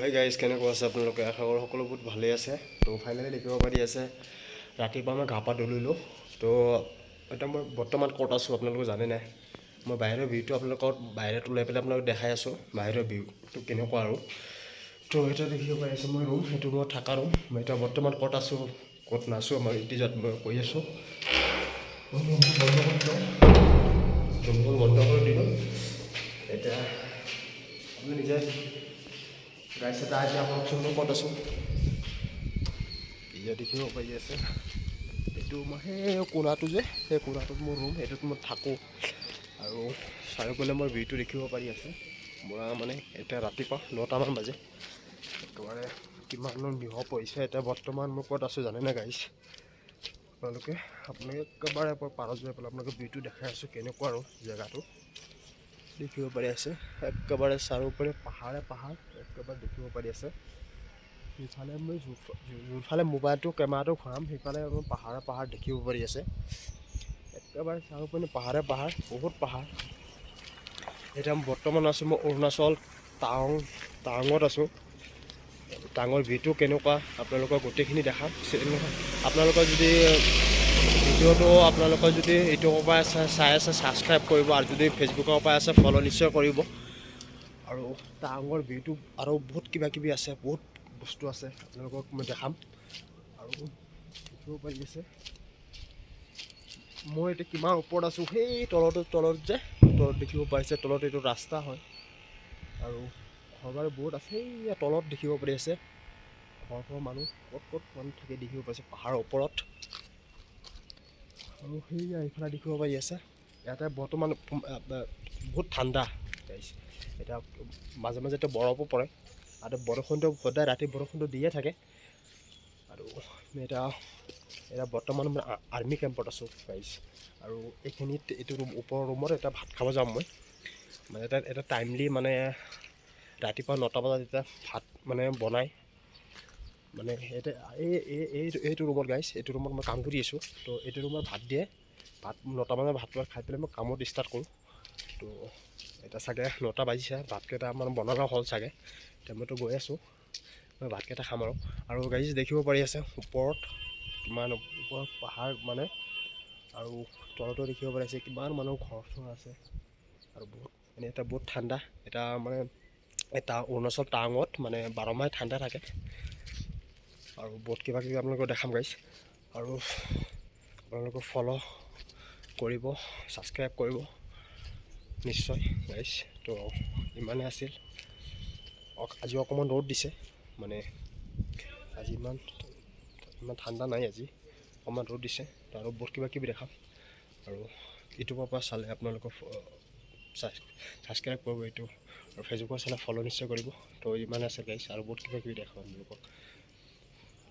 Hi guys, কেনেকুৱা আছে আপোনালোকে? আশা কৰোঁ সকলো বহুত ভালেই আছে। তো ফাইনেলি দেখিব পাৰি আছে ৰাতিপুৱা মই গা পা ধুলোঁ। তো এতিয়া মই বৰ্তমান ক'ত আছোঁ আপোনালোকে জানে নাই? মই বাহিৰৰ ভিউটো আপোনালোকক বাহিৰত ওলাই পেলাই আপোনালোকক দেখাই আছোঁ বাহিৰৰ ভিউটো কেনেকুৱা আৰু। তো এতিয়া দেখিব পাৰি আছে মই ৰুম, সেইটো মই থকা ৰুম। মই এতিয়া বৰ্তমান ক'ত আছোঁ ক'ত নাছোঁ আমাৰ ইতিজাত মই কৈ আছোঁ। ৰুমখন বন্ধ কৰি দিলোঁ। এতিয়া আপুনি নিজে গাইছ এটা আজি আপোনাকচোন মই ক'ত আছোঁ এতিয়া দেখিব পাৰি আছে। এইটো মই সেই কোণাটো যে সেই কোণাটোত মোৰ ৰুম, সেইটোত মই থাকোঁ। আৰু চাৰিওফালে মই ভিউটো দেখিব পাৰি আছে। মই মানে এতিয়া ৰাতিপুৱা 9টামান বাজে। একেবাৰে কিমানো নিশ পৰিছে। এতিয়া বৰ্তমান মই ক'ত আছোঁ জানেনে গাইছ? আপোনালোকে একেবাৰে পাৰত যাই পেলাই আপোনালোকে ভিউটো দেখাই আছোঁ কেনেকুৱা আৰু জেগাটো দেখিব পাৰি আছে। একেবাৰে চাৰিওফালে পাহাৰ একেবাৰে দেখিব পাৰি আছে। ইফালে মই যোনফালে মোবাইলটো কেমেৰাটো ঘূৰাম সেইফালে মই পাহাৰ দেখিব পাৰি আছে। একেবাৰে চাৰিওপিনে পাহাৰ বহুত পাহাৰ। এতিয়া বৰ্তমান আছোঁ মই অৰুণাচল টাৱাঙত আছোঁ। টাৱাঙৰ ভিউটো কেনেকুৱা আপোনালোকৰ গোটেইখিনি দেখাম। আপোনালোকৰ যদি ভিডিঅ'টো আপোনালোকৰ যদি ইউটিউবৰ পৰা চাই আছে ছাবস্ক্ৰাইব কৰিব, আৰু যদি ফেচবুকৰ পৰা আছে ফ'ল' নিশ্চয় কৰিব। আৰু টাৱাঙৰ ভিউটো আৰু বহুত কিবা কিবি আছে, বহুত বস্তু আছে আপোনালোকক মই দেখাম। আৰু দেখিব পাৰি আছে মই এতিয়া কিমান ওপৰত আছোঁ। সেই তলত যে তলত দেখিব পাৰিছে, তলত এইটো ৰাস্তা হয়। আৰু ঘৰবাৰ বহুত আছে সেই তলত দেখিব পাৰি আছে। ঘৰ মানুহ ক'ত মানুহ থাকে দেখিব পাইছে পাহাৰৰ ওপৰত। আৰু সেয়া এইফালে দেখিব পাৰি আছে। ইয়াতে বৰ্তমান বহুত ঠাণ্ডা গাইছে। এতিয়া মাজে মাজে এতিয়া বৰফো পৰে আৰু বৰষুণটো সদায় ৰাতি বৰষুণটো দিয়ে থাকে। আৰু এতিয়া বৰ্তমান মই আৰ্মি কেম্পত আছোঁ গাইছ। আৰু এইখিনিত এইটো ওপৰৰ ৰুমত এটা ভাত খাব যাম মই। মানে এটা টাইমলি মানে ৰাতিপুৱা 9টা বজাত এতিয়া ভাত মানে বনাই মানে এতিয়া এইটো ৰুমত গাইছ, এইটো ৰুমত মই কাম কৰি আছোঁ। তো এইটো ৰুমত ভাত দিয়ে, ভাত 9টা বজাত ভাত খাই পেলাই মই কামত ষ্টাৰ্ট কৰোঁ। তো এতিয়া চাগে 9টা বাজিছে, ভাতকেইটা মানে বনাব হ'ল চাগে। এতিয়া মইতো গৈ আছোঁ, মই ভাতকেইটা খাম আৰু গাইজ দেখিব পাৰি আছে ওপৰত কিমান ওপৰত পাহাৰ মানে। আৰু তলতো দেখিব পাৰি আছে কিমান মানুহ ঘৰ চৰ আছে। আৰু বহুত মানে এটা বহুত ঠাণ্ডা এটা মানে এটা অৰুণাচল টাৱাঙত মানে 12 মাহে ঠাণ্ডা থাকে। আৰু বহুত কিবা কিবি আপোনালোকক দেখাম গাইছ। আৰু আপোনালোকক ফ'ল' কৰিব, ছাবস্ক্ৰাইব কৰিব নিশ্চয় গাইছ। তো ইমানেই আছিল। আজি অকণমান ৰ'দ দিছে, মানে আজি ইমান ঠাণ্ডা নাই। আজি অকণমান ৰ'দ দিছে। তো আৰু বহুত কিবা কিবি দেখাম। আৰু ইউটিউবৰ পৰা চালে আপোনালোকক ছাবস্ক্ৰাইব কৰিব এইটো, আৰু ফেচবুকৰ চালে ফ'ল' নিশ্চয় কৰিব। তো ইমানে আছে গাইছ, আৰু বহুত কিবা কিবি দেখাম আপোনালোকক।